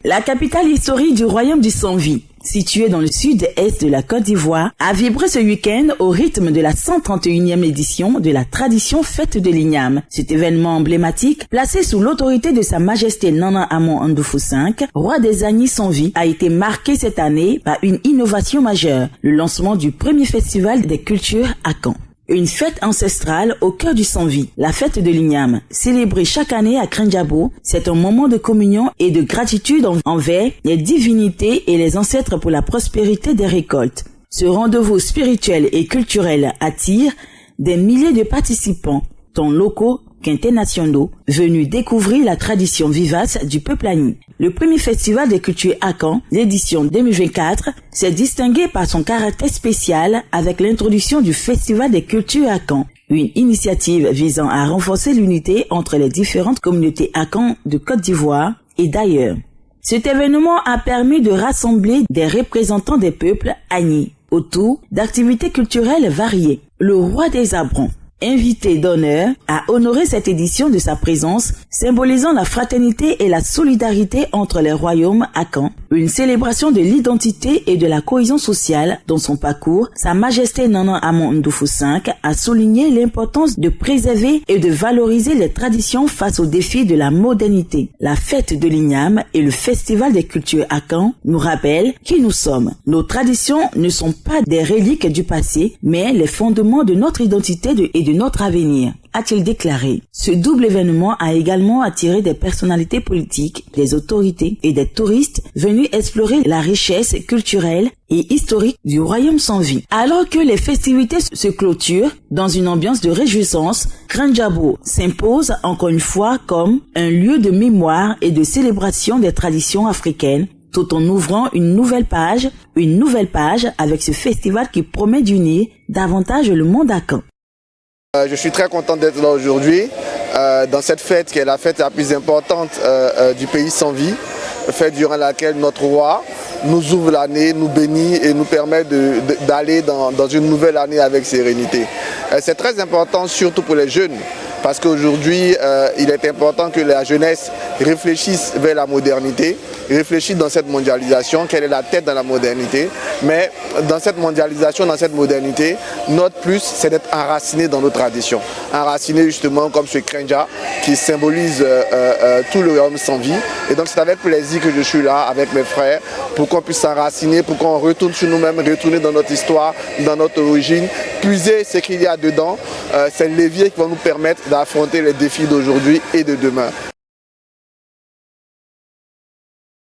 La capitale historique du royaume du Sanvi, située dans le sud-est de la Côte d'Ivoire, a vibré ce week-end au rythme de la 131e édition de la tradition fête de l'Igname. Cet événement emblématique, placé sous l'autorité de Sa Majesté Nana Amon Ndoufou V, roi des Agnis Sanvi, a été marqué cette année par une innovation majeure, le lancement du premier festival des cultures à Caen. Une fête ancestrale au cœur du Sanvi, la fête de l'Igname, célébrée chaque année à Krenjabo, c'est un moment de communion et de gratitude envers les divinités et les ancêtres pour la prospérité des récoltes. Ce rendez-vous spirituel et culturel attire des milliers de participants, tant locaux qu'internationaux, venus découvrir la tradition vivace du peuple agni. Le premier festival des cultures à Caen, l'édition 2024, s'est distingué par son caractère spécial avec l'introduction du festival des cultures à Caen, une initiative visant à renforcer l'unité entre les différentes communautés à Caen de Côte d'Ivoire et d'ailleurs. Cet événement a permis de rassembler des représentants des peuples agnis autour d'activités culturelles variées. Le roi des Abrons, invité d'honneur, a honoré cette édition de sa présence, symbolisant la fraternité et la solidarité entre les royaumes à Caen, une célébration de l'identité et de la cohésion sociale. Dans son parcours, Sa Majesté Nana Amon Ndoufou V a souligné l'importance de préserver et de valoriser les traditions face aux défis de la modernité. La fête de l'Igname et le festival des cultures à Caen nous rappellent qui nous sommes. Nos traditions ne sont pas des reliques du passé, mais les fondements de notre identité et de notre avenir, a-t-il déclaré. Ce double événement a également attiré des personnalités politiques, des autorités et des touristes venus explorer la richesse culturelle et historique du royaume Sanvi. Alors que les festivités se clôturent dans une ambiance de réjouissance, Krenjabo s'impose encore une fois comme un lieu de mémoire et de célébration des traditions africaines, tout en ouvrant une nouvelle page avec ce festival qui promet d'unir davantage le monde à Caen. Je suis très content d'être là aujourd'hui, dans cette fête qui est la fête la plus importante du pays Sanvi, fête durant laquelle notre roi nous ouvre l'année, nous bénit et nous permet d'aller dans une nouvelle année avec sérénité. C'est très important surtout pour les jeunes, parce qu'aujourd'hui il est important que la jeunesse réfléchisse vers la modernité, réfléchisse dans cette mondialisation, quelle est la tête dans la modernité, mais dans cette mondialisation, dans cette modernité, notre plus c'est d'être enraciné dans nos traditions, enraciné justement comme ce Krenja qui symbolise tout le royaume Sanvi. Et donc c'est avec plaisir que je suis là avec mes frères pour qu'on puisse s'enraciner, pour qu'on retourne sur nous-mêmes, retourner dans notre histoire, dans notre origine, puiser ce qu'il y a dedans, c'est le levier qui va nous permettre d'affronter les défis d'aujourd'hui et de demain.